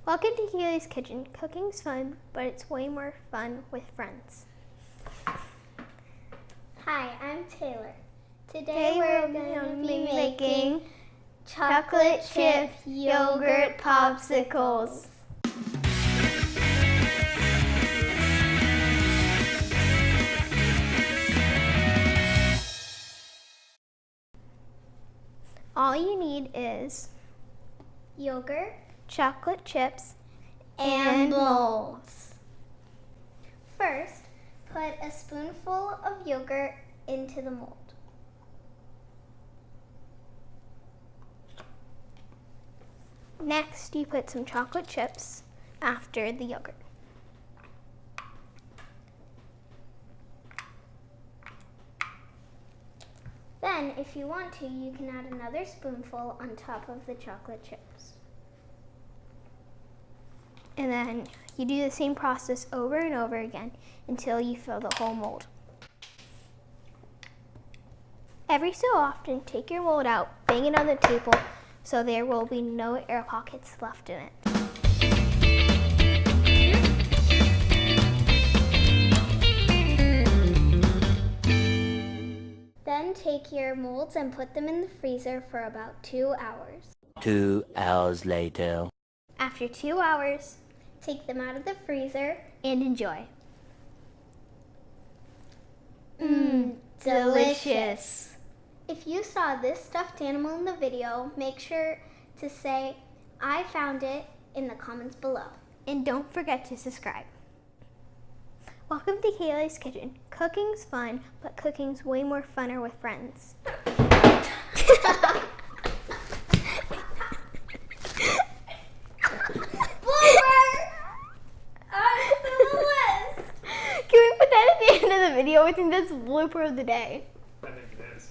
Welcome to Kayley's Kitchen. Cooking's fun, but it's way more fun with friends. Hi, I'm Taylor. Today we're going to be making chocolate chip yogurt popsicles. All you need is yogurt chocolate chips and molds. First, put a spoonful of yogurt into the mold. Next, you put some chocolate chips after the yogurt. Then, if you want to, you can add another spoonful on top of the chocolate chips. And then you do the same process over and over again until you fill the whole mold. Every so often, take your mold out, bang it on the table so there will be no air pockets left in it. Then take your molds and put them in the freezer for about 2 hours. 2 hours later. After 2 hours, take them out of the freezer and enjoy. Delicious. If you saw this stuffed animal in the video, make sure to say, I found it, in the comments below. And don't forget to subscribe. Welcome to Kayley's Kitchen. Cooking's fun, but cooking's way more funner with friends. Can we put that at the end of the video? I think that's blooper of the day. I think it is.